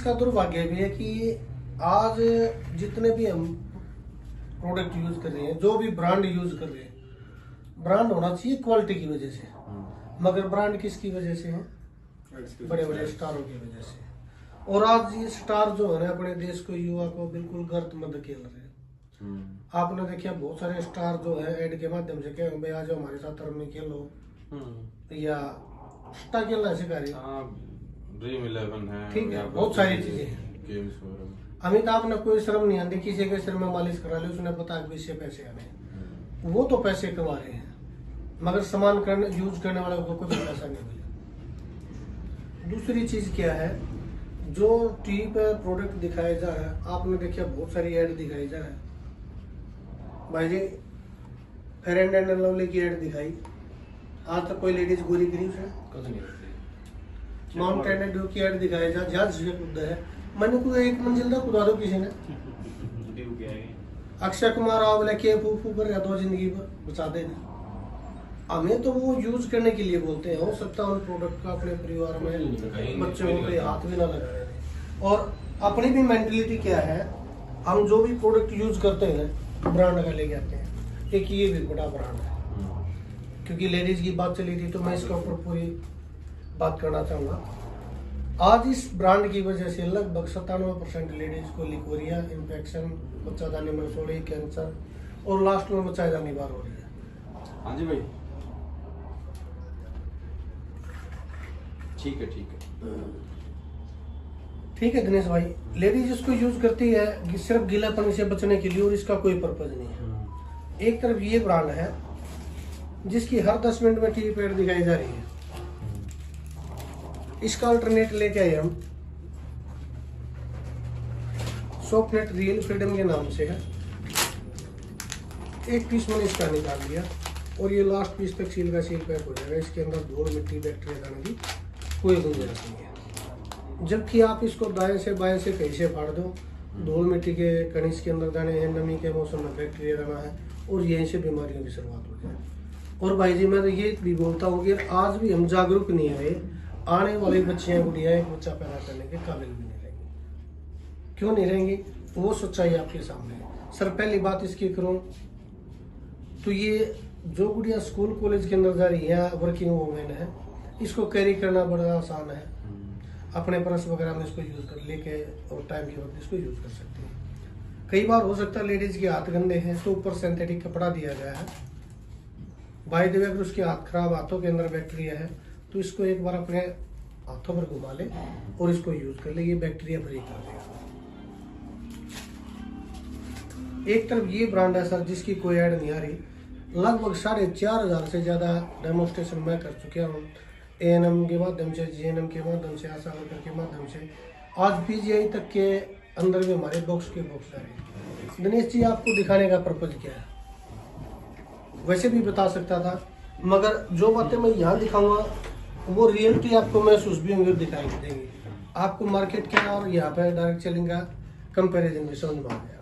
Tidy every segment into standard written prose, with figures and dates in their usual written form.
इसका दुर्भाग्य भी है कि आज जितने भी हम प्रोडक्ट यूज कर रहे हैं, जो भी ब्रांड यूज कर रहे हैं, ब्रांड होना चाहिए क्वालिटी की वजह से, मगर ब्रांड किसकी वजह से है? बड़े बड़े स्टारों की वजह से। और आज ये स्टार जो है ना अपने देश को, युवा को बिल्कुल गलत मत खेल रहे हैं। आपने देखा बहुत सारे स्टार जो है एड के माध्यम से कह भाई आज हमारे साथ रमी खेलो, या स्टार खेलना सिखा रही है, ठीक है, बहुत सारी चीजें हैं। अमिताभ ने कोई शर्म नहीं आती, किसी के सिर में मालिश करा ली, उसने पता है इससे पैसे आने, वो तो पैसे कमा रहे हैं, मगर सामान करने यूज करने वाले को कोई पैसा नहीं मिला। दूसरी चीज क्या है, जो टीवी पे प्रोडक्ट दिखाया जा रहा है, आपने देखा बहुत सारी ऐड दिखाई जा रहा है। भाई जी फेयर एंड लवली की ऐड दिखाई, आज तक कोई लेडीज गोरी करी उसने? माउंटेन ड्यू की ऐड दिखाई जा, जहाज से कूदा है, मैंने कोई एक मंजिल तक कूदा दो किसी ने। अक्षय कुमार आओ बोले के फू कर रहा दो जिंदगी बचा देना। हमें तो वो यूज करने के लिए बोलते हैं, हो सकता है उन प्रोडक्ट का अपने परिवार में बच्चों पे हाथ भी ना लगाए। और अपनी भी मेंटलिटी क्या है, हम जो भी प्रोडक्ट यूज करते हैं ब्रांड का लेके आते हैं। एक ये भी बड़ा ब्रांड है, क्योंकि लेडीज की बात चली थी तो मैं इसके ऊपर पूरी बात करना चाहूंगा। आज इस ब्रांड की वजह से लगभग 97% लेडीज को लिकोरिया, इन्फेक्शन, बच्चादानी मनसोड़ी, कैंसर और लास्ट में बच्चादानी बार हो रही है। हाँ जी भाई, ठीक है ठीक है दिनेश भाई, लेडीज इसको यूज करती है सिर्फ गीलापन से बचने के लिए, और इसका कोई पर्पज नहीं है। एक तरफ ये ब्रांड है जिसकी हर 10 मिनट में टीवी पे एड दिखाई जा रही है, इसका अल्टरनेट लेके आए हम, सॉफ्टनेट रियल फ्रीडम के नाम से है। एक पीस मैंने इसका निकाल दिया, और ये लास्ट पीस तक सील का सील पैक हो जाएगा। इसके अंदर धूल, मिट्टी, बैक्टीरिया दाने की कोई गुंजाइश नहीं है। जबकि आप इसको दाएं से बाएं से कहीं से फाड़ दो, धूल मिट्टी के कण इसके अंदर दाने हैं, नमी के मौसम में बैक्टीरिया दाना है, और यहीं से बीमारियों की शुरुआत हो जाए। और भाई जी मैं तो ये भी बोलता हूँ कि आज भी हम जागरूक नहीं हुए, आने वाली बच्चियां गुड़िया एक बच्चा पैदा करने के काबिल भी नहीं रहेंगी। क्यों नहीं रहेंगी? वो सच्चाई आपके सामने है। सर पहली बात इसकी करूं तो ये जो गुड़िया स्कूल कॉलेज के अंदर जा रही है, वर्किंग वूमेन है, इसको कैरी करना बड़ा आसान है। अपने पर्स वगैरह में इसको यूज कर लेके और टाइम के वक्त इसको यूज कर सकते हैं। कई बार हो सकता है लेडीज के हाथ गंदे हैं तो ऊपर सिंथेटिक कपड़ा दिया गया है, बाय द वे अगर उसके हाथ खराब, हाथों के अंदर बैक्टीरिया है तो इसको एक बार अपने हाथों पर घुमा ले और इसको यूज कर ले, ये बैक्टीरिया फ्री कर देगा। एक तरफ ये ब्रांड है सर जिसकी कोई ऐड नहीं आ रही, लगभग 4,500 से ज्यादा डेमोन्स्ट्रेशन मैं कर चुका हूँ, एएनएम के माध्यम से, जीएनएम के माध्यम से, आशा वर्कर के माध्यम से, आज पीजीआई तक के अंदर भी हमारे बॉक्स के बॉक्स आ रहे हैं। दिनेश जी आपको दिखाने का पर्पज क्या है? वैसे भी बता सकता था, मगर जो बातें मैं यहाँ दिखाऊंगा वो रियलिटी आपको महसूस भी होंगी, दिखाई देंगी आपको। मार्केट क्या और यहाँ पे डायरेक्ट सेलिंग का कंपैरिजन भी समझ में आ गया।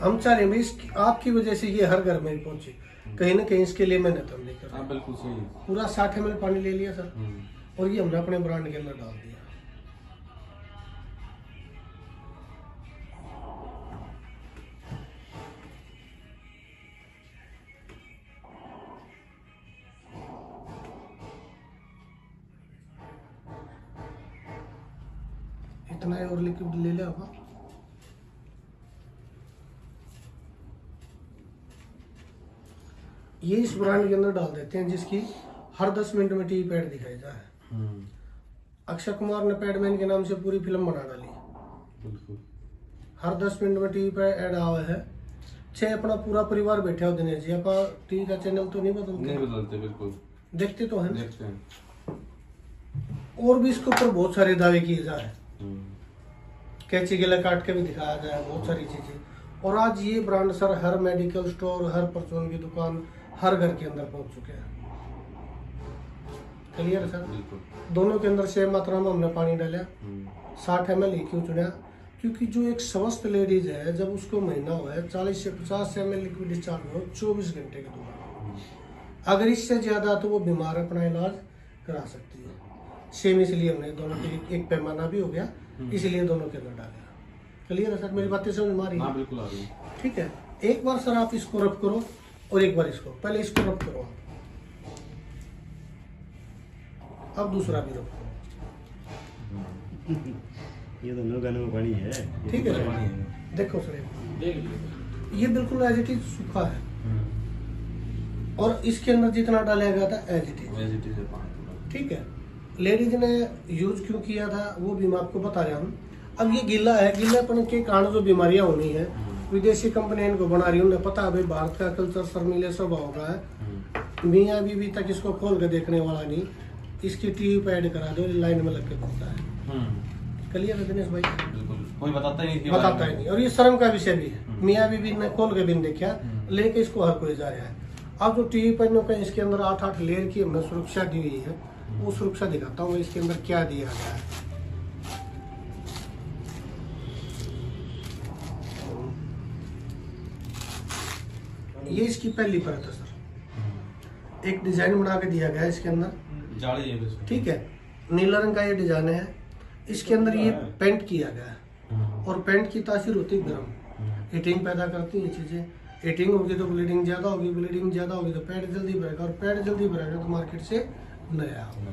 हम चाह रहे हैं आपकी वजह से ये हर घर में पहुंचे, कहीं ना कहीं इसके लिए मेहनत हमने कर। हाँ बिल्कुल सही। पूरा 60 ml पानी ले लिया सर, और ये हमने अपने ब्रांड के अंदर डाल दिया। इतना है और लिक्विड ले लिया होगा। ये इस ब्रांड के अंदर डाल देते हैं जिसकी हर 10 मिनट में टीवी पैड दिखाई जाए। अक्षय कुमार ने पैडमैन के नाम से पूरी फिल्म बना डाली, बिल्कुल हर 10 मिनट में टीवी पे ऐड आवा है। चाहे अपना पूरा परिवार बैठे हो दिनेश जी, आप टीवी का चैनल तो नहीं बदलते? बिल्कुल देखते तो हैं, देखते हैं। और भी इसके ऊपर बहुत सारे दावे किए जा रहे हैं, कैंची गला काट के भी दिखाया जाए, बहुत सारी चीजें। और आज ये ब्रांड सर हर मेडिकल स्टोर, हर परचून की दुकान, हर घर के अंदर पहुंच चुके हैं। Clear sir? दोनों के अंदर सेम मात्रा में हमने पानी डाला। 60 ml ही क्यों चुना? क्योंकि जो एक स्वस्थ लेडीज है, जब उसको महीना हुआ है, 40 से 50 ml लिक्विड डिस्चार्ज हो 24 घंटे के दौरान। अगर इससे ज्यादा तो वो बीमार अपना इलाज करा सकती है। सेम, इसलिए हमने दोनों के एक पैमाना भी हो गया, इसलिए दोनों के अंदर डाला। क्लियर है सर, मेरी बातें समझ में आ रही हाँ है? बिल्कुल आ रही है। ठीक है, एक बार सर आप इसको रब करो और एक बार इसको, पहले इसको रब करो, अब दूसरा भी रब करो। ये तो नो गानों में पानी है। ठीक है पानी सर, है। देखो सर देख लीजिए। ये बिल्कुल एज इट इज सूखा है, और इसके अंदर जितना डाला गया था एज इट इज। वेजिटेबल से पानी। ठीक है, लेडीज ने यूज क्यों किया था वो भी मैं आपको बता रहा हूँ। अब ये गीला है, गीलापन के कारण जो बीमारियां होनी है, विदेशी कंपनी इनको बना रही है, उन्हें पता है भाई भारत का कल्चर शर्मीले स्वभाव का है, मियाँ बीवी तक इसको खोल के देखने वाला नहीं, इसकी टीवी पे ऐड करा दो, लाइन में लग के पड़ता है। क्लियर है दिनेश भाई? बिल्कुल, कोई बताता ही नहीं इसके बताता बारे ही में। नहीं, और ये शर्म का विषय भी है। मियाँ बीवी ने खोल के भी नहीं देखा, लेके इसको हर कोई जा रहा है। अब जो टीवी पर इन्होंने इसके अंदर 8-8 लेयर की हमने सुरक्षा दी हुई है, वो सुरक्षा दिखाता हूँ इसके अंदर क्या दिया गया है। ये इसकी पहली परत है सर, एक डिजाइन बना के दिया गया है इसके अंदर। जाली है बस। ठीक है, नीला रंग का ये डिजाइन है, इसके अंदर ये पेंट किया गया है, और पेंट की तासीर होती है गर्म, हीटिंग पैदा करती है ये चीजें। हीटिंग होगी तो ब्लीडिंग ज्यादा होगी, ब्लीडिंग ज्यादा होगी तो पेट जल्दी भरेगा, और पेट जल्दी भरेगा तो मार्केट से नया होगा।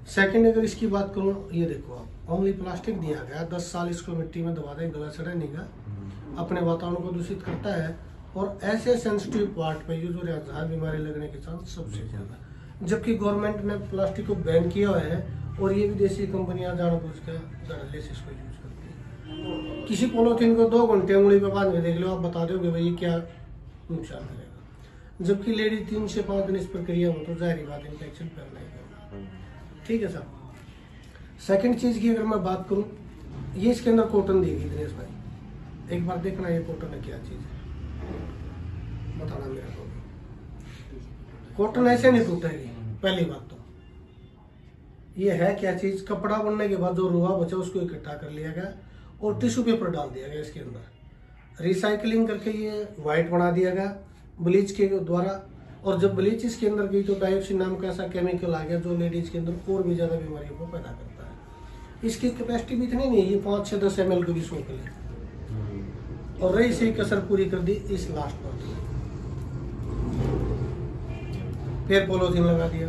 सेकंड अगर इसकी बात करूँ, ये देखो आप, ओनली प्लास्टिक दिया गया, 10 साल इसको मिट्टी में दबा दें, गला सड़ा नहीं का, अपने वातावरण को दूषित करता है, और ऐसे सेंसिटिव पार्ट पे यूज हो रहा है जहाँ बीमारी लगने के चांस सबसे ज्यादा। जबकि गवर्नमेंट ने प्लास्टिक को बैन किया हुआ है, और ये विदेशी कंपनियां जानबूझकर जर्नलिस्ट इसको यूज करती है। किसी पॉलिथीन को 2 घंटे उंगली पे बांध के देख लो, आप बता दोगे भाई ये क्या नुकसान करेगा। जबकि लेडी 3 से 5 दिन इस प्रक्रिया हो तो जाहिर बात इन्फेक्शन फैलना ही है। ठीक है सर। सेकंड चीज की अगर मैं बात करूं, ये इसके अंदर कॉटन देगी दिनेश भाई, एक बार देखना ये कॉटन है क्या चीज है, बताना मेरे को। कॉटन ऐसे नहीं टूटेगी, पहली बात तो ये है क्या चीज। कपड़ा बनने के बाद जो रुआ बचा उसको इकट्ठा कर लिया गया और टिश्यू पेपर डाल दिया गया इसके अंदर, रिसाइकलिंग करके ये व्हाइट बना दिया गया ब्लीच के द्वारा। और जब ब्लीच इसके अंदर गई तो डायोक्सिन नाम का ऐसा केमिकल आ गया जो लेडीज के अंदर और भी ज्यादा बीमारियों को पैदा करता है। इसकी कैपेसिटी भी इतनी नहीं है, ये 5 से 10 ml को भी सोख ले, और रही से कसर पूरी कर दी इस लास्ट पर। फिर पॉलिथीन लगा दिया।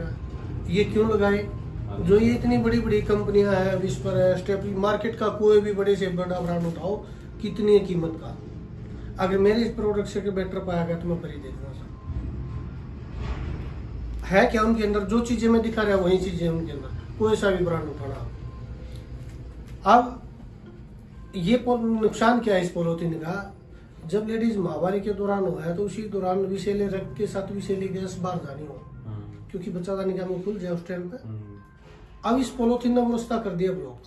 ये क्यों लगाए? जो ये इतनी बड़ी बड़ी कंपनियां हैं, विस्पर है, स्टेपल, मार्केट का कोई भी बड़े से बड़ा ब्रांड उठाओ, कितनी है कीमत का, अगर मेरे इस प्रोडक्ट से बेटर पाया गया तो मैं खरीद दूंगा सर। है क्या उनके अंदर? जो चीजें मैं दिखा रहा वही चीजें उनके अंदर, कोई सा भी ब्रांड उठाना। अब ये नुकसान क्या है इस पॉलिथीन का? जब लेडीज महामारी के दौरान हुआ है तो उसी दौरान विषैले रक्त के साथ विषैली गैस बाहर जानी हो, क्योंकि बच्चादानी का मुंह खुल जाए उस टाइम पे। अब इस पॉलिथीन ने वो रास्ता कर दिया ब्लॉक,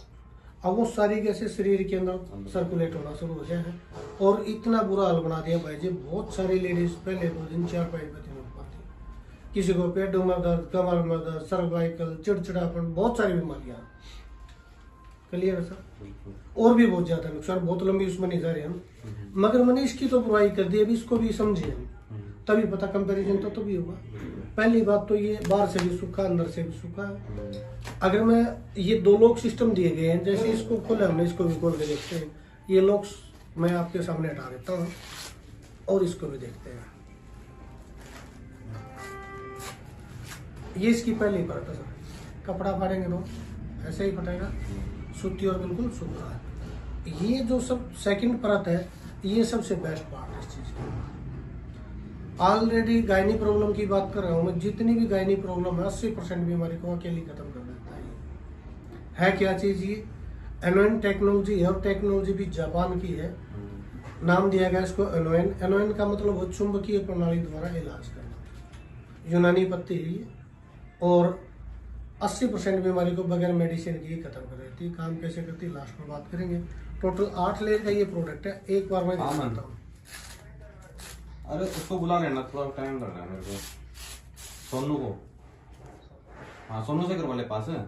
अब वो सारी गैसें शरीर के अंदर सर्कुलेट होना शुरू हो जाए, और इतना बुरा हाल बना दिया भाई जी। बहुत सारी लेडीज पहले 2 दिन 4 5 बजे उठ पाती, किसी को पेट में दर्द, कमर में दर्द, सर्वाइकल, चिड़चिड़ापन, बहुत सारी बीमारियां। क्लियर है सर? और भी बहुत ज्यादा नुकसान, बहुत लंबी उसमें नहीं जा रहे हम, मगर मैंने इसकी तो बुराई कर दी, अभी इसको भी समझे हम, तभी पता कंपैरिजन तो भी होगा। पहली बात तो ये बाहर से भी सूखा, अंदर से भी सूखा है। अगर मैं ये 2 लॉक सिस्टम दिए गए हैं, जैसे इसको खोले हमने, इसको भी खोल के देखते हैं। ये लॉक्स मैं आपके सामने हटा देता हूँ और इसको भी देखते हैं। ये इसकी पहली परत है सर, कपड़ा फाड़ेंगे तो ऐसे ही फटेगा, सूती और बिल्कुल सूखा है। ये जो सब सेकंड परत है, ये सबसे बेस्ट पार्ट है इस चीज की। ऑलरेडी गायनी प्रॉब्लम की बात कर रहा हूँ मैं, जितनी भी गायनी प्रॉब्लम है 80% बीमारी को अकेली खत्म कर देता है क्या चीज? ये एनोइन टेक्नोलॉजी है, और टेक्नोलॉजी भी जापान की है। नाम दिया गया इसको एनोइन। एनोइन का मतलब वो चुंबकीय प्रणाली द्वारा इलाज करना, यूनानी पत्ती है ये, और 80% बीमारी को बगैर मेडिसिन की खत्म कर देती है। काम कैसे करती है लास्ट में बात करेंगे। टोटल 8 लेयर का ये प्रोडक्ट है, एक बार मैं दिखाता हूँ। अरे उसको बुला लेना, थोड़ा टाइम लग रहा है मेरे को। सोनू को, हाँ सोनू से वाले पास है,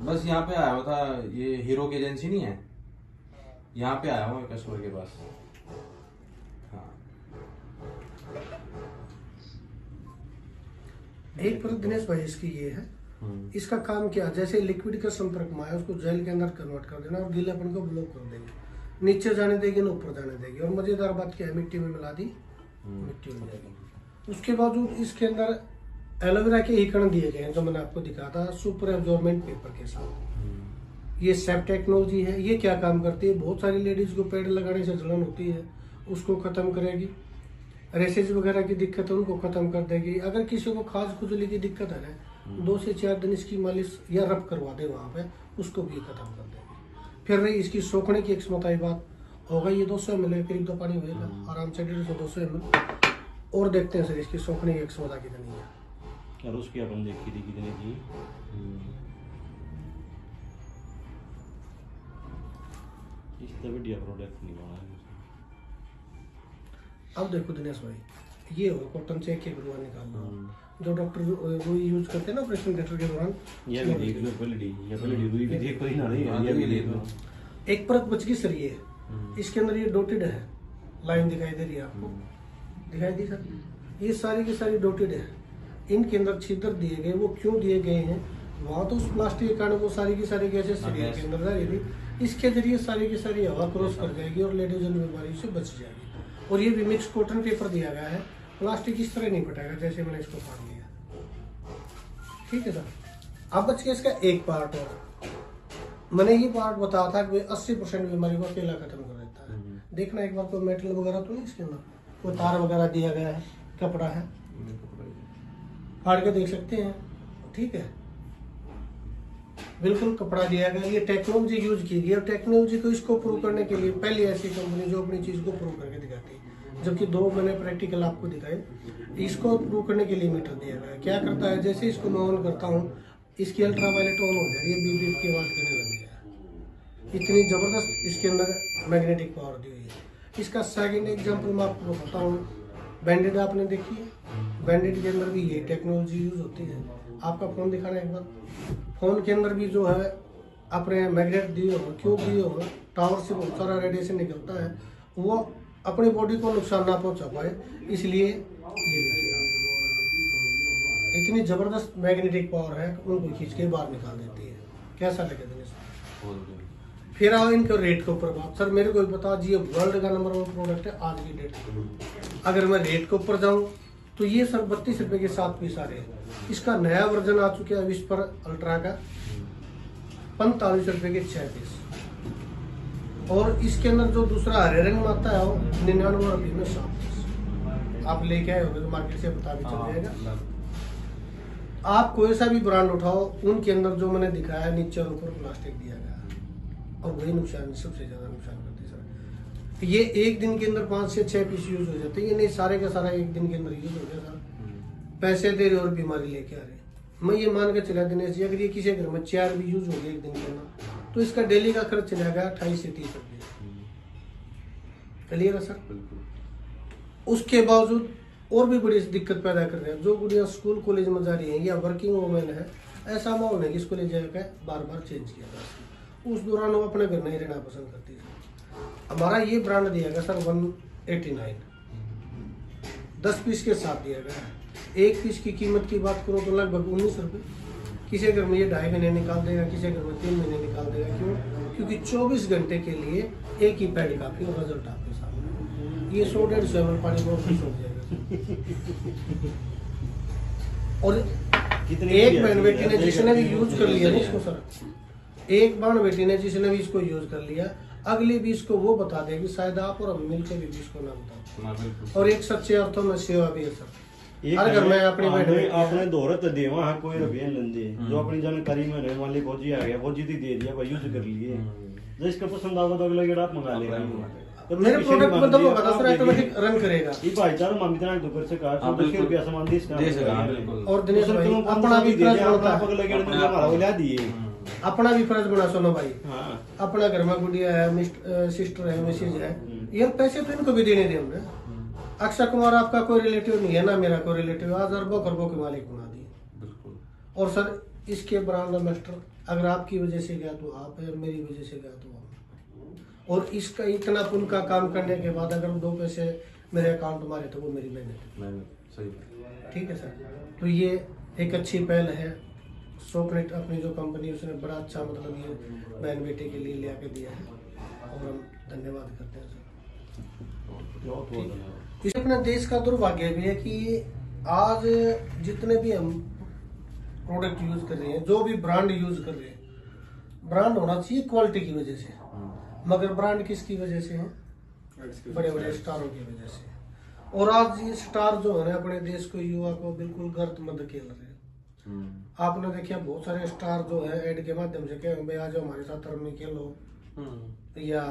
बस यहाँ पे आया हुआ था। ये हीरो की एजेंसी नहीं है, यहाँ पे आया हूँ कस्टमर के पास। हाँ एक परत दिनेश भाई इसकी ये है, इसका काम क्या, जैसे लिक्विड का संपर्क में आया उसको जेल के अंदर कन्वर्ट कर देना और गीलापन को ब्लॉक कर देंगे, नीचे जाने देगी ना ऊपर जाने देगी। और मजेदार बात क्या है, मिट्टी में मिला दी मिट्टी हो जाएगी। उसके बावजूद इसके अंदर एलोवेरा के ही कण दिए गए हैं जो मैंने आपको दिखाया था सुपर एब्जॉर्बेंट पेपर के साथ। ये सेप टेक्नोलॉजी है। ये क्या काम करती है, बहुत सारी लेडीज को पेड़ लगाने से जलन होती है उसको खत्म करेगी, रेसेज वगैरह की दिक्कत है उनको खत्म कर देगी। अगर किसी को खाज खुजली की दिक्कत है ना, 2 से 4 दिन इसकी मालिश या रब करवा दे वहां पे, उसको भी खत्म कर देगी। फिर रही इसकी सोखने की क्षमता, बात होगा ये 200 ml करीब तो पानी होगा आराम से, 150-200 ml। और देखते हैं सर इसकी सोखने की क्षमता कितनी है। और उसकी अपन देखी थी कितने की। इतना बढ़िया प्रोडक्ट नहीं बना है। अब देखो दिनेश भाई, ये हो कॉटन से एक रुआ निकालना जो डॉक्टर रुई यूज करते हैं ना ऑपरेशन थिएटर के दौरान। ये भी देख लो पलड़ी, ये पलड़ी रुई भी देखो ही ना रही है, ये भी देख लो। एक परत बच गई सर, ये इसके अंदर ये डॉटेड है, लाइन दिखाई दे रही है आपको, दिखाई दी सर, ये सारी की सारी डॉटेड है। इनके अंदर छिद्र दिए गए, वो क्यों दिए गए हैं, वहां तो उस प्लास्टिक के कारण वो सारी की सारी गैसें शरीर के अंदर जा रही थी, इसके जरिए सारी की सारी हवा क्रॉस कर जाएगी और लेडीजन बीमारी से बच जाएगी। और ये भी मिक्स कॉटन पेपर दिया गया है, प्लास्टिक इस तरह नहीं पटाएगा जैसे मैंने इसको फाड़ लिया। ठीक है सर। अब बच गया इसका एक पार्ट और, मैंने ये पार्ट बताया था कि 80% बीमारी को अकेला खत्म कर देता है। देखना एक बार कोई मेटल वगैरह तो नहीं इसके अंदर, कोई तार वगैरह दिया गया है, कपड़ा है, फाड़ के देख सकते हैं। ठीक है, बिल्कुल कपड़ा दिया गया। ये टेक्नोलॉजी यूज की गई और टेक्नोलॉजी को इसको प्रूव करने के लिए पहली ऐसी कंपनी जो अपनी चीज को प्रूव करके दिखाती है, जबकि 2 मैंने प्रैक्टिकल आपको दिखाए। इसको प्रूव करने के लिए मीटर दिया गया है। क्या करता है, जैसे इसको मैं ऑन करता हूँ इसकी अल्ट्रावायलेट ऑन हो जाए, ये बीप बीप की आवाज करने लगी है। इतनी जबरदस्त इसके अंदर मैग्नेटिक पावर दी हुई है। इसका सेकंड एग्जाम्पल मैं आपको बताता हूँ, बैंडेड आपने देखी है, बैंडेड के अंदर भी ये टेक्नोलॉजी यूज होती है। आपका फोन दिखाना एक बार, फोन के अंदर भी जो है अपने मैग्नेट दिए हो, क्यों दिए हो, टावर से बहुत सारा रेडिएशन निकलता है, वो अपनी बॉडी को नुकसान ना पहुंचा पाए, इसलिए ये देखिए इतनी जबरदस्त मैग्नेटिक पावर है कि उनको खींच के बाहर निकाल देती है। कैसा लगे दिनेश? फिर आओ इनके रेट के ऊपर बात। सर मेरे को बता जी, वर्ल्ड का नंबर 1 प्रोडक्ट है आज की डेट। अगर मैं रेट के ऊपर जाऊं तो ये सर 32 रुपए के 7 पीस आ रहे हैं। इसका नया वर्जन आ चुका है विस्पर अल्ट्रा का, 45 रुपए के 6 पीस। और इसके अंदर जो दूसरा हरे रंग में आता है वो 99 रुपए में 7 पीस। आप लेके आए होगे तो मार्केट से पता भी चल जाएगा। आप कोई सा भी ब्रांड उठाओ, उनके अंदर जो मैंने दिखाया नीचे और ऊपर प्लास्टिक दिया गया है और वही नुकसान, सबसे ज्यादा नुकसान करती है सर। ये एक दिन के अंदर 5 से 6 पीस यूज हो जाते हैं, ये नहीं सारे का सारा एक दिन के अंदर यूज हो गया सर। पैसे दे रहे और बीमारी लेके आ रहे। मैं ये मान के चला दिनेश जी, अगर ये किसी घर में 4 भी यूज हो गए एक दिन के अंदर तो इसका डेली का खर्च चला गया 28 से 30 रुपये। क्लियर है सर? उसके बावजूद और भी बड़ी दिक्कत पैदा कर रहे हैं। जो गुड़िया स्कूल कॉलेज में जा रही है या वर्किंग वुमेन है, ऐसा माहौल है कि इसको ले जाकर बार बार चेंज किया जाता है। उस दौरान वो अपने घर नहीं रहना पसंद करती है। हमारा ये ब्रांड दिया गया सर 189, 10 पीस के साथ दिया गया है। एक पीस की कीमत की बात करो तो लगभग 19 रुपये। किसी घर में ये 2.5 महीने निकाल देगा, किसी घर में 3 महीने निकाल देगा। क्यों? क्योंकि 24 घंटे के लिए एक ही पैड काफी और रिजल्ट आपके सामने। ये 100-150 ml पानी बहुत खुश हो जाएगा। और एक बहन बेटी ने जिसने भी यूज कर लिया इसको सर, एक बहन बेटी ने जिसने भी इसको यूज कर लिया, अगली भी इसको वो बता देगी, शायद आप और अभी मिलकर भी इसको ना बताओ। और एक सच्चे अर्थों में सेवा भी है सर। हर घर में अपनी आपने दौरत देवा है कोई अभियान लंदे जो अपनी जानकारी में रहे, मान ली फौजी आ गया, फौजी दी दे दिया, भाई यूज कर लिए, जो इसका पसंद आवा तो अगला गेड़ा आप मंगा लेगा। तो मेरे प्रोडक्ट में दबो का सर ऑटोमेटिक रन करेगा। ये भाईचारा मामितना दुकर से कहा 100 रुपया सामान दे इसका। और दिनेश भाई अपना भी फर्ज बनता है, अगला गेड़ा में हमारा वो ला दिए, अपना भी फर्ज बना सुनो भाई। हां, अपना घर में गुड़िया है, सिस्टर है, मिसेज है, ये पैसे तो इनको भी देने दे हमने। अक्षय कुमार आपका कोई रिलेटिव नहीं है ना, मेरा कोई रिलेटिव, आज अरबों खरबों के मालिक बना दिए। और सर इसके ब्रांड एम्बेसडर अगर आपकी वजह से गया तो आप है, मेरी वजह से गया तो आप। और इसका इतना पुण्य का काम करने के बाद अगर 2 पैसे मेरे अकाउंट मारे तो वो मेरी मेहनत। सही। ठीक है सर। तो ये एक अच्छी पहल है। सोपनेट अपनी जो कंपनी उसने बड़ा अच्छा मतलब ये बहन बेटे के लिए ले आके दिया है और हम धन्यवाद करते हैं सर। इस अपने देश का दुर्भाग्य भी है कि आज जितने भी हम प्रोडक्ट यूज कर रहे हैं, जो भी ब्रांड यूज कर रहे हैं, ब्रांड होना चाहिए क्वालिटी की वजह से, मगर ब्रांड किसकी वजह से है? बड़े बड़े स्टारों की वजह से। और आज ये स्टार जो है ना अपने देश को, युवा को बिल्कुल गलत मत खेल रहे हैं। आपने देखा बहुत सारे स्टार जो है एड के माध्यम से कहे भाई आज हमारे साथ रमी खेलो या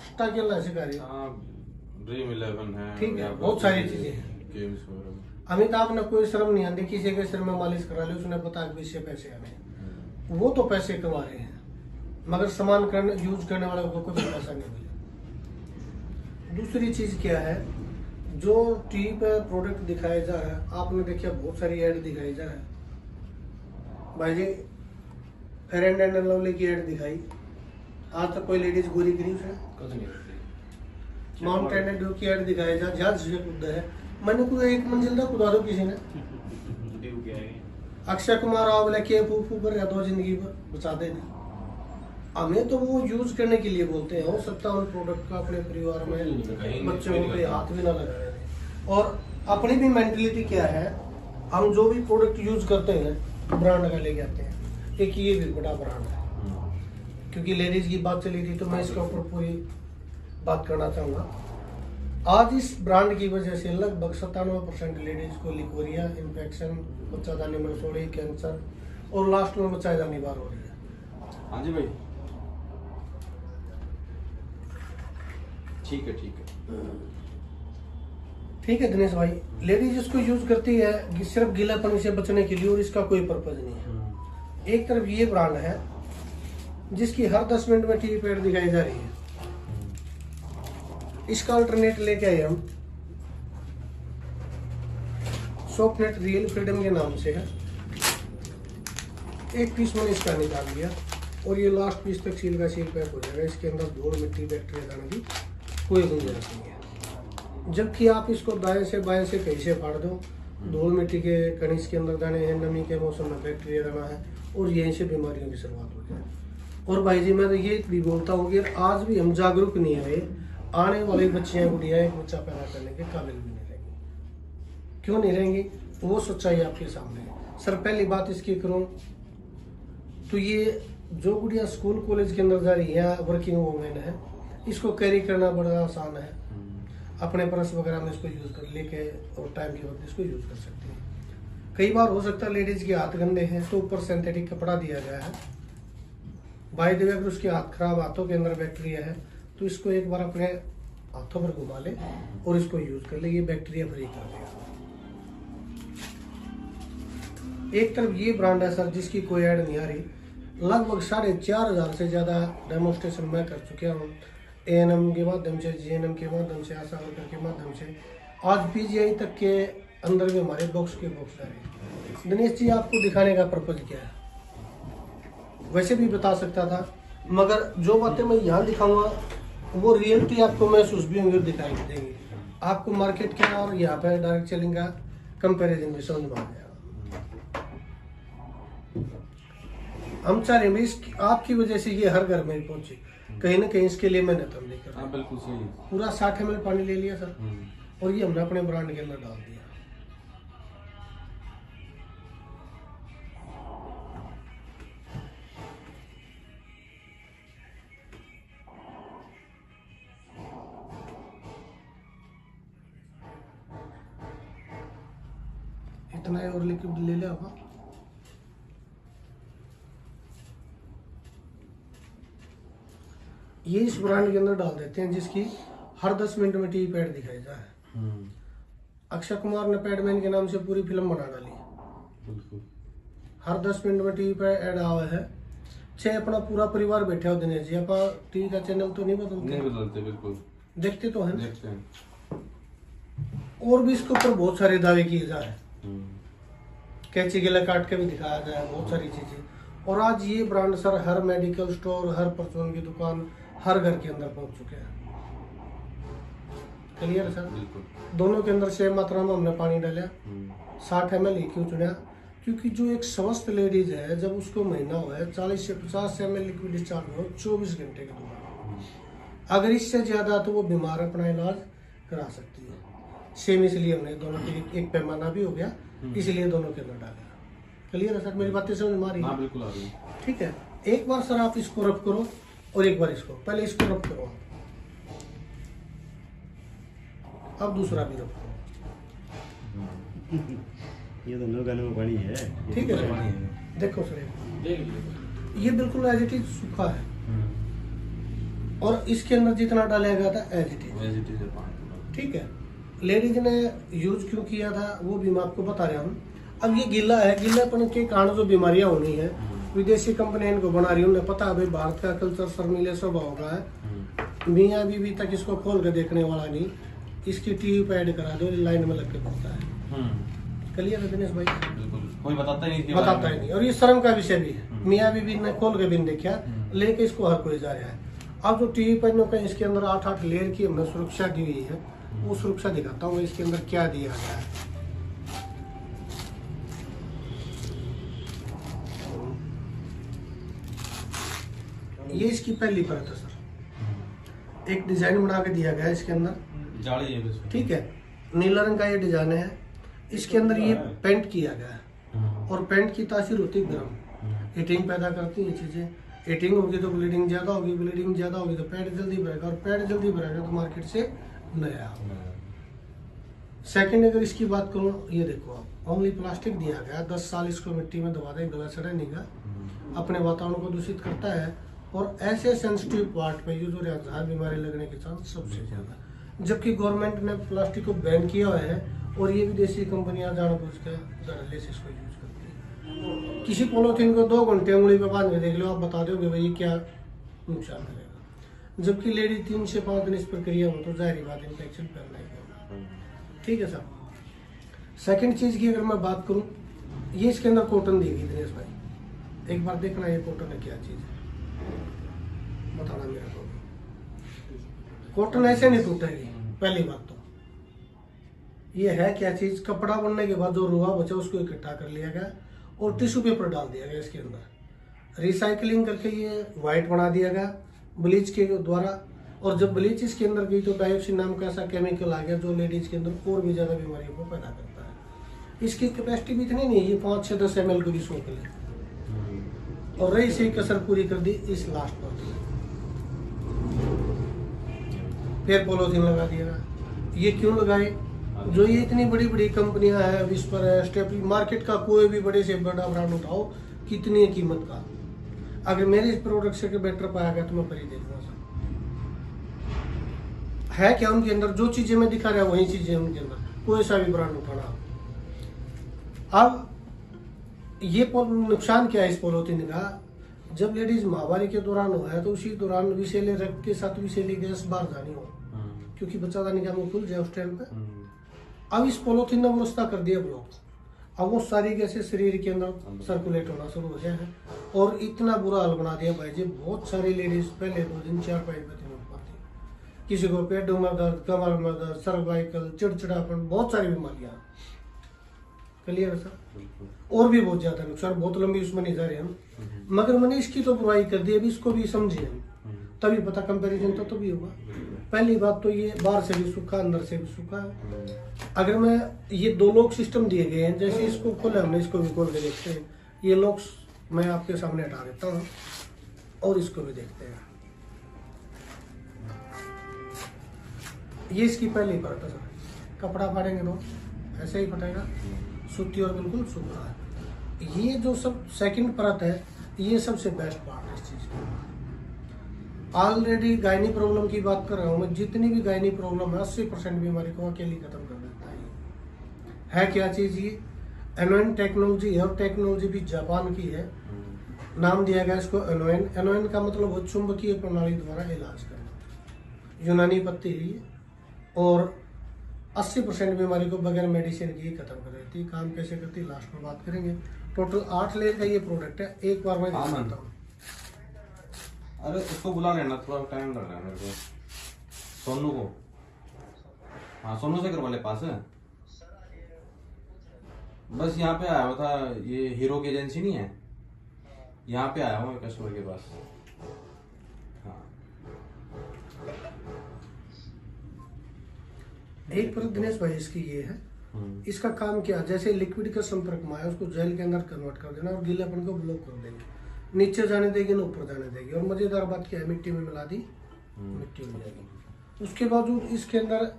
स्टा खेलना सिखा रही ड्रीम 11 है, ठीक है, बहुत सारी चीजें हैं। अमिताभ ने कोई शर्म नहीं आती, किसी के सिर में मालिश करा ली, उसने पता है इससे पैसे आने, वो तो पैसे कमा रहे हैं, मगर सामान करने यूज करने वाले को कोई पैसा नहीं मिला। दूसरी चीज क्या है, जो टीवी पे प्रोडक्ट दिखाया जा रहा है, आपने देखा बहुत सारी ऐड दिखाई जा रहा है भाई जी। फेयर एंड लवली की ऐड दिखाई, आज तक कोई लेडीज गोरी करी उसने? माउंटेन ड्यू की ऐड दिखाई जा, जहाज से कूदा है, मैंने कोई एक मंजिल तक कूदा दो किसी ने। अक्षय कुमार आओ बोले के फू कर दो जिंदगी बचा देना। हमें तो वो यूज करने के लिए बोलते हैं, हो सकता है उन प्रोडक्ट का अपने परिवार में बच्चों पे हाथ भी ना लगाए। और अपनी भी मेंटलिटी क्या है, हम जो भी प्रोडक्ट यूज करते हैं ब्रांड का लेके आते हैं। एक ये भी बड़ा ब्रांड है, क्योंकि लेडीज की बात चली थी तो मैं इसके ऊपर पूरी बात करना चाहूंगा। आज इस ब्रांड की वजह से लगभग 97% लेडीज को लिकोरिया इन्फेक्शन, बच्चादानी में सोड़ी, कैंसर और लास्ट में बच्चादानी बार हो रही है। हाँ जी भाई, ठीक है ठीक है ठीक है दिनेश भाई। लेडीज इसको यूज करती है सिर्फ गीलापन से बचने के लिए और इसका कोई पर्पज नहीं है। एक तरफ ये ब्रांड है जिसकी हर 10 मिनट में टीवी पे दिखाई जा रही है, इसका अल्टरनेट लेके आए हम सोपनेट रियल फ्रीडम के नाम से है। एक पीस मैंने इसका निकाल लिया और ये लास्ट पीस तक सील का सील पैक हो जाएगा। इसके अंदर धूल मिट्टी बैक्टीरिया दाने की कोई गुंजाइश नहीं है। जबकि आप इसको दाएं से बाएं से कहीं से फाड़ दो, धूल मिट्टी के कण इसके अंदर दाने हैं, नमी के मौसम में बैक्टीरिया दाना है और यहीं से बीमारियों की शुरुआत हो जाए। और भाई जी मैं तो ये भी बोलता हूँ कि आज भी हम जागरूक नहीं है, आने वाली बच्चियां गुड़िया एक बच्चा पैदा करने के काबिल भी नहीं रहेंगी। क्यों नहीं रहेंगी? वो सच्चाई आपके सामने है। सर पहली बात इसकी करूं तो ये जो गुड़िया स्कूल कॉलेज के अंदर जा रही है, वर्किंग वूमेन है, इसको कैरी करना बड़ा आसान है। अपने पर्स वगैरह में इसको यूज कर लेके और टाइम के वक्त इसको यूज कर सकते हैं। कई बार हो सकता है लेडीज के हाथ गंदे हैं तो ऊपर सिंथेटिक कपड़ा दिया गया है, बाय द वे अगर उसके हाथ खराब, हाथों के अंदर बैक्टीरिया है तो इसको एक बार अपने हाथों पर घुमा ले और इसको यूज कर ले, ये बैक्टीरिया फ्री कर देगा। एक तरफ ये ब्रांड है सर जिसकी कोई ऐड नहीं आ रही, लगभग 4,500 से ज्यादा डेमोन्स्ट्रेशन मैं कर चुका हूँ, एएनएम के माध्यम से, जीएनएम के माध्यम से, आशा वर्कर के माध्यम से, आज पीजीआई तक के अंदर भी हमारे बॉक्स के बॉक्स आ रहे हैं। दिनेश जी आपको दिखाने का पर्पज क्या है? वैसे भी बता सकता था, मगर जो बातें मैं यहाँ दिखाऊंगा वो रियलिटी आपको महसूस भी होंगी और दिखाई देंगी। आपको मार्केट का और यहाँ पे डायरेक्ट सेलिंग का कंपैरिजन भी समझ में आ जाएगा। हम चाह रहे हैं आपकी वजह से ये हर घर में पहुंचे, कहीं ना कहीं इसके लिए मेहनत हम नहीं कर रहे। बिल्कुल सही। पूरा 60 ml पानी ले लिया सर और ये हमने अपने ब्रांड के अंदर डाल दिया। इतना है और लिक्विड ले लिया होगा। ये इस ब्रांड के अंदर डाल देते हैं जिसकी हर 10 मिनट में टीवी पैड दिखाई जाए। अक्षय कुमार ने पैडमैन के नाम से पूरी फिल्म बना डाली, हर 10 मिनट में टीवी पे ऐड आवा है। चाहे अपना पूरा परिवार बैठे हो दिनेश जी, आप टीवी का चैनल तो नहीं बदलते? बिल्कुल देखते तो हैं। देखते हैं। और भी इसके ऊपर बहुत सारे दावे किए जा रहे हैं, कैंची गला काट के भी दिखाया जाए, बहुत सारी चीजें। और आज ये ब्रांड सर हर मेडिकल स्टोर, हर परचून की दुकान, हर घर के अंदर पहुंच चुके हैं। Clear sir? दोनों के अंदर सेम मात्रा में हमने पानी डाला, 60 ml क्यों चुना, क्योंकि जो एक स्वस्थ लेडीज है, जब उसको महीना हुआ है 40 से 50 ml लिक्विड डिस्चार्ज हो 24 घंटे के दौरान, अगर इससे ज्यादा तो वो बीमार अपना इलाज करा सकती है। सेम इसलिए हमने दोनों के एक पैमाना भी हो गया, इसलिए दोनों के अंदर डाला। क्लियर है सर, मेरी बातें समझ में आ रही हाँ है? बिल्कुल आ रही है। ठीक है, एक बार सर आप इसको रब करो और एक बार इसको, पहले इसको रब करो, अब दूसरा भी रब करो। ये तो नो गाने में पानी है। ठीक है सर, देखो सर ये बिल्कुल एज इट इज सूखा है, और इसके अंदर जितना डाला गया था एज इट इज। ठीक है, लेडीज ने यूज क्यों किया था वो भी मैं आपको बता रहा हूँ। अब ये गीला है, गीलापन के कारण जो बीमारियां होनी है, विदेशी कंपनी इनको बना रही है, उन्हें पता है भाई भारत का कल्चर शर्मीले स्वभाव का है, मियाँ बीवी तक इसको खोल के देखने वाला नहीं, इसकी टीवी पे ऐड करा दो, लाइन में लग के पड़ता है। क्लियर है दिनेश भाई? बिल्कुल, कोई बताता ही नहीं, बताता ही नहीं, और ये शर्म का विषय भी है। मियाँ बीवी ने खोल के भी नहीं देखा, लेके इसको हर कोई जा रहा है। अब जो टीवी पर का इसके अंदर 8-8 लेयर की हमने सुरक्षा दी हुई है, वो सुरक्षा दिखाता हूँ इसके अंदर क्या दिया गया है। ये इसकी पहली परत है सर, एक डिजाइन बना के दिया गया है इसके अंदर, जाली है बस। ठीक है, नीला रंग का ये डिजाइन है, इसके अंदर ये पेंट किया गया है, और पेंट की तासीर होती है गर्म, हीटिंग पैदा करती है चीजें। हीटिंग होगी तो ब्लीडिंग ज्यादा होगी, ब्लीडिंग ज्यादा होगी तो पेट जल्दी भरेगा, और पेट जल्दी भरेगा तो मार्केट से नया होगा। सेकंड अगर इसकी बात करूं, ये देखो आप, ओनली प्लास्टिक दिया गया, 10 साल इसको मिट्टी में दबा दें, गला सड़ा नहीं गा, अपने वातावरण को दूषित करता है, और ऐसे सेंसिटिव पार्ट पे यूज हो रहा है, बीमारी लगने के चांस सबसे ज्यादा। जबकि गवर्नमेंट ने प्लास्टिक को बैन किया हुआ है, और ये विदेशी कंपनियां जानबूझ के जर्नलिस्ट इसको यूज करती है। किसी पॉलिथीन को 2 घंटे उंगली पे बांध के देख लो, आप बता दोगे भाई ये क्या नुकसान करेगा। जबकि लेडी 3 से 5 दिन इस प्रक्रिया हो तो जाहिर बात इन्फेक्शन फैलना ही होगा। ठीक है सर। सेकंड चीज की अगर मैं बात करूं, ये इसके अंदर कॉटन दी गई दिनेश भाई, एक बार देखना ये कॉटन है क्या चीज है, बताना मेरे को। कॉटन ऐसे नहीं टूटेगी, पहली बात तो ये है क्या चीज। कपड़ा बनने के बाद जो रुआ बचा उसको इकट्ठा कर लिया गया और टिश्यू पेपर डाल दिया गया इसके अंदर, रिसाइकलिंग करके ये व्हाइट बना दिया गया ब्लीच के द्वारा। और जब ब्लीच इसके अंदर गई तो डायोक्सिन नाम का ऐसा केमिकल आ गया जो लेडीज के अंदर और भी ज्यादा बीमारियों को पैदा करता है। इसकी कैपेसिटी भी इतनी नहीं है, ये 5 से 10 ml को भी सो के लिए, और रही से कसर पूरी कर दी इस लास्ट पर। फिर पॉलिथीन लगा दिया। ये क्यों लगाए? जो ये इतनी बड़ी बड़ी कंपनियां हैं, विस्पर है, स्टेपल, मार्केट का कोई भी बड़े से बड़ा ब्रांड उठाओ, कितनी है कीमत का, अगर मेरे इस प्रोडक्ट से बेटर पाया गया तो मैं खरीद देखूंगा। है क्या उनके अंदर? जो चीजें मैं दिखा रहा हूँ वही चीजें उनके अंदर, कोई सा भी ब्रांड उठाना। अब ये नुकसान क्या है इस पॉलिथीन का? जब लेडीज माहवारी के दौरान हो है तो उसी दौरान विषैले रक्त के साथ विषैली गैस बाहर जानी हो, क्योंकि बच्चादानी का मुंह खुल जाए उस टाइम पे। अब इस पॉलिथीन ने व्यवस्था कर दिया ब्लॉक, अब वो सारी गैसें शरीर के अंदर सर्कुलेट होना शुरू हो जाए, और इतना बुरा हाल बना दिया भाई जी। बहुत सारी लेडीज पहले 2 दिन 4-5 दिन उठ पाती, किसी को पेट में दर्द, कमर में दर्द, सर्वाइकल, चिड़चिड़ापन, बहुत सारी बीमारियां। क्लियर है सर? और भी बहुत ज्यादा नुकसान, बहुत लंबी उसमें नहीं जा रहे हम, मगर मैंने इसकी तो बुराई कर दी, अभी इसको भी समझे हम, तभी पता कंपैरिजन तो भी होगा। पहली बात तो ये बाहर से भी सूखा, अंदर से भी सूखा है। अगर मैं ये 2 लॉक सिस्टम दिए गए हैं, जैसे इसको खोले हमने, इसको भी खोल के देखते हैं। ये लॉक्स मैं आपके सामने हटा देता हूँ और इसको भी देखते हैं। ये इसकी पहली परत है सर, कपड़ा फाड़ेंगे तो ऐसे ही फटेगा, सूती और बिल्कुल सूखा है। ये जो सब सेकंड परत है, ये सबसे बेस्ट पार्ट है इस चीज का। ऑलरेडी गायनी प्रॉब्लम की बात कर रहा हूँ मैं, जितनी भी गायनी प्रॉब्लम है 80% बीमारी को अकेली खत्म कर देता है क्या चीज? ये एनोइन टेक्नोलॉजी है, और टेक्नोलॉजी भी जापान की है। नाम दिया गया इसको एनोइन। एनोइन का मतलब है चुंबकीय प्रणाली द्वारा इलाज करना, यूनानी पत्ती है ये, और 80% बीमारी को बगैर मेडिसिन की खत्म कर देती है। काम कैसे करती है लास्ट में बात करेंगे। टोटल 8 लेयर का ये प्रोडक्ट है, एक बार मैं दिखाता हूँ। अरे उसको बुला लेना, थोड़ा टाइम लग रहा है मेरे को। सोनू को, हाँ सोनू से करवा ले पास है। बस यहाँ पे आया हुआ था, ये हीरो की एजेंसी नहीं है, यहाँ पे आया हूँ कस्टमर के पास। हाँ। एक पर दिनेश भाई इसकी ये है, इसका काम क्या, जैसे लिक्विड के संपर्क में आया उसको जेल के अंदर कन्वर्ट कर देना और गीलापन को ब्लॉक कर देंगे, नीचे जाने देगी ना ऊपर जाने देगी। और मजेदार बात क्या है, मिट्टी में मिला दी मिट्टी हो जाएगी। उसके बावजूद इसके अंदर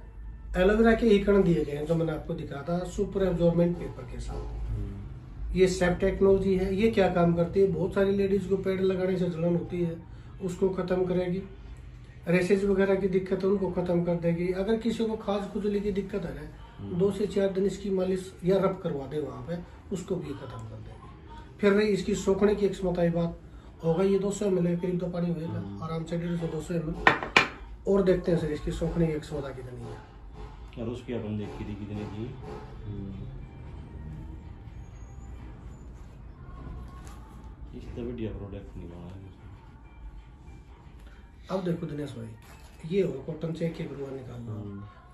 एलोवेरा के ही कण दिए गए हैं जो मैंने आपको दिखा था सुपर एब्जॉर्बेंट पेपर के साथ। ये सेप टेक्नोलॉजी है। ये क्या काम करती है, बहुत सारी लेडीज को पेड़ लगाने से जलन होती है उसको खत्म करेगी, रेसेज वगैरह की दिक्कत है उनको खत्म कर देगी। अगर किसी को खाज खुजली की दिक्कत है ना, 2 से 4 दिन इसकी मालिश या रब करवा दे वहां पे, उसको भी खत्म कर देगी। फिर रही इसकी सोखने की क्षमता की बात, होगा ये 200 ml करीब तो पानी होगा आराम से, 150 से 200 ml। और देखते हैं सर इसकी सोखने की क्षमता कितनी है। और उसकी अपन देखी थी कितने की। इससे बढ़िया प्रोडक्ट नहीं बना है। अब देखो दिनेश भाई, ये हो कॉटन से एक रुआ निकालना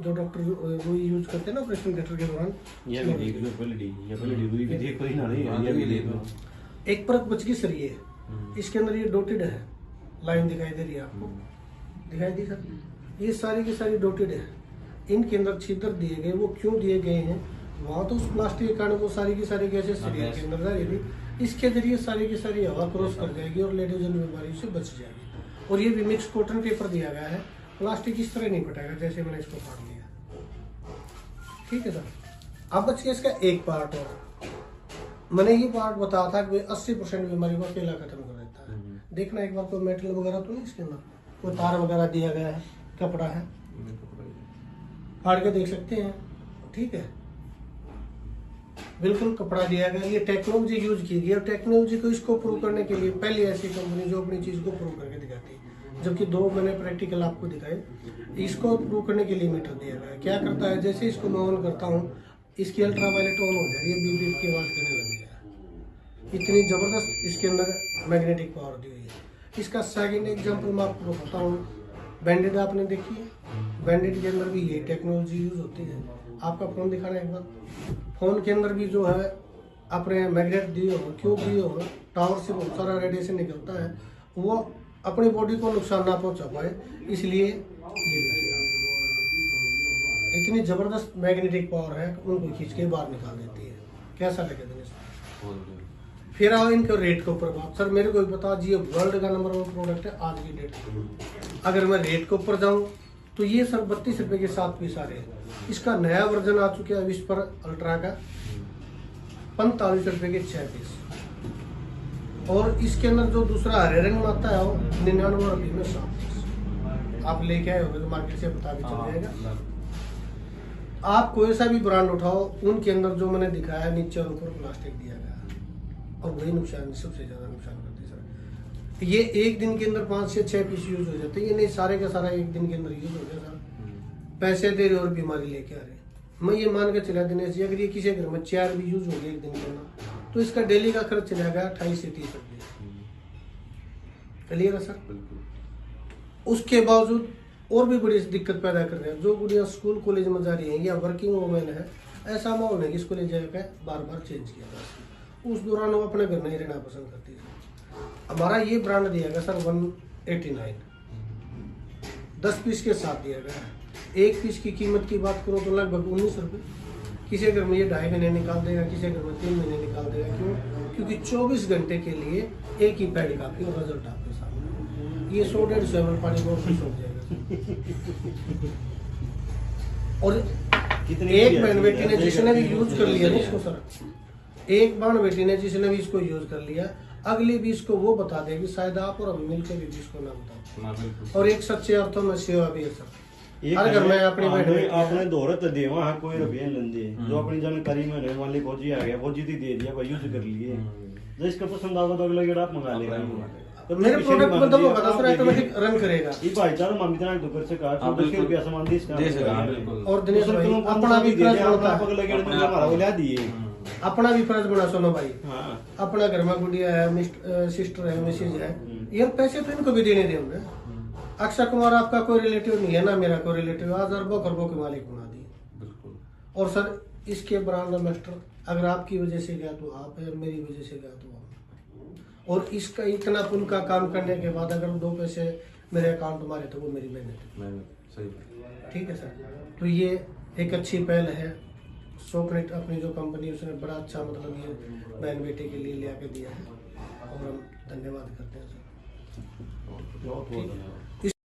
जो डॉक्टर रुई यूज करते हैं ना ऑपरेशन थिएटर के दौरान। ये भी देख लो, पहले रुई भी देख कोई ना रही है, ये भी देख लो। एक परत बच गई सर, ये इसके अंदर ये डॉटेड है, लाइन दिखाई दे रही है आपको, दिखाई दी सर, ये सारी की सारी डॉटेड है। इनके अंदर छिद्र दिए गए, वो क्यों दिए गए हैं, वहां तो उस प्लास्टिक के कारण वो सारी की सारी गैसें शरीर के अंदर जा रही थी, इसके जरिए सारी की सारी हवा क्रॉस कर जाएगी और लेडीज जन बीमारियों से बच जाएगी। और ये भी मिक्स कॉटन पेपर दिया गया है, प्लास्टिक इस तरह नहीं फटेगा जैसे मैंने इसको फाड़ लिया। ठीक है सर। अब बच गया इसका एक पार्ट और, मैंने ये पार्ट बताया था कि 80% बीमारी को अकेला खत्म कर देता है। देखना एक बार कोई मेटल वगैरह तो नहीं इसके अंदर, कोई तार वगैरह दिया गया है, कपड़ा है, फाड़ के देख सकते हैं। ठीक है, बिल्कुल कपड़ा दिया गया। ये टेक्नोलॉजी यूज की गई और टेक्नोलॉजी को इसको प्रूव करने के लिए पहली ऐसी कंपनी जो अपनी चीज को प्रूव करके दिखाती है, जबकि 2 मैंने प्रैक्टिकल आपको दिखाए। इसको प्रूव करने के लिए मीटर दिया गया है। क्या करता है, जैसे इसको मैं ऑन करता हूँ इसकी अल्ट्रावायलेट ऑन हो जाए, ये बीप बीप की आवाज करने लग गया। इतनी जबरदस्त इसके अंदर मैग्नेटिक पावर दी हुई है। इसका सेकंड एग्जाम्पल मैं आपको बताता हूँ, बैंडेड आपने देखी है, बैंडेड के अंदर भी ये टेक्नोलॉजी यूज होती है। आपका फोन दिखाना एक बार, फोन के अंदर भी जो है अपने मैग्नेट दिए हो, क्यों दिए हो, टावर से बहुत सारा रेडिएशन निकलता है, वो अपनी बॉडी को नुकसान ना पहुंचा पाए, इसलिए ये देखिए इतनी जबरदस्त मैग्नेटिक पावर है उनको खींच के बाहर निकाल देती है। कैसा लगे दिनेश? फिर आओ इनके रेट के ऊपर बात। सर मेरे को भी बता दीजिए, वर्ल्ड का नंबर 1 प्रोडक्ट है आज की डेट। अगर मैं रेट के ऊपर जाऊं तो ये सर 32 रुपए के 7 पीस आ रहे हैं। इसका नया वर्जन आ चुका है विस्पर अल्ट्रा का, 45 रुपए के 6 पीस। और इसके अंदर जो दूसरा हरे रंग में आता है वो 99 रुपए में 7 पीस। आप लेके आए होंगे तो मार्केट से पता भी चल जाएगा। आप कोई सा भी ब्रांड उठाओ, उनके अंदर जो मैंने दिखाया नीचे और ऊपर प्लास्टिक दिया गया और वही नुकसान सबसे ज्यादा नुकसान करते हैं सर। ये एक दिन के अंदर 5 से 6 पीस यूज हो जाते हैं, ये नहीं सारे का सारा एक दिन के अंदर यूज हो गया सर। पैसे दे रहे और बीमारी लेके आ रहे। मैं ये मान के चला दिनेश जी, अगर ये किसी घर में 4 भी यूज हो गए एक दिन के अंदर तो इसका डेली का खर्च चला गया 28 से 30 रुपये। क्लियर है सर? उसके बावजूद और भी बड़ी दिक्कत पैदा कर रहे हैं। जो गुड़िया स्कूल कॉलेज में जा रही है या वर्किंग वुमेन है, ऐसा माहौल है कि इसको ले जाकर बार बार चेंज किया जाए, उस दौरान वो अपने घर में ही रहना पसंद करती है। हमारा ये ब्रांड दिया गया सर 189, 10 पीस के साथ दिया गया है। एक पीस की कीमत की बात करो तो लगभग 19 रुपये। किसी घर में ये 2.5 महीने निकाल देगा, किसी घर में 3 महीने निकाल देगा। क्यों? क्योंकि 24 घंटे के लिए एक ही पैड काफी और रिजल्ट आपके सामने। ये 100-150 ml पानी को सूख जाएगा। और एक बहन बेटी ने जिसने भी यूज कर लिया इसको सर, एक बहन बेटी ने जिसने भी इसको यूज कर लिया, अगली भी इसको वो बता देगी, शायद आप और हम मिलकर भी इसको ना बताओ। और एक सच्चे अर्थों में सेवा भी है सर। हर घर में अपनी आपने दौरत दे वहां कोई रुपये लंदे जो अपनी जानकारी में रहने वाली फौजी आ गया, फौजी दे दिया भाई यूज कर लिए, जो इसका पसंद आगा तो अगला गेड़ा आप मंगा लेगा। तो मेरे प्रोडक्ट में दम होगा तो ऑटोमेटिक रन करेगा। ये भाईचारा मामी तना तो कर से कहा 1400 रुपया सामान दे इसका बिल्कुल। और दिनेश भाई अपना भी फर्ज बनता है, अगला गेड़ा में हमारा वो ला दिए, अपना भी फर्ज बना सुनो भाई। हां, अपना घर में गुड़िया है, सिस्टर है, मिसेज है, यार पैसे तो इनको भी देने दे हमने। अक्षय कुमार आपका कोई रिलेटिव नहीं है ना, मेरा कोई रिलेटिव, आज अरबों खरबों के मालिक बना दिए। बिल्कुल। और सर इसके ब्रांड एम्बेसडर अगर आपकी वजह से गया तो आप है, और मेरी वजह से गया तो आप। और इसका इतना पुण्य का काम करने के बाद अगर 2 पैसे मेरे अकाउंट में आए तो वो मेरी मेहनत है। मैंने सही बात। ठीक है सर। तो ये एक अच्छी पहल है। सोपनेट अपनी जो कंपनी उसने बड़ा अच्छा मतलब ये बहन बेटे के लिए ले आके दिया है, और हम धन्यवाद करते हैं सर। बहुत बहुत धन्यवाद।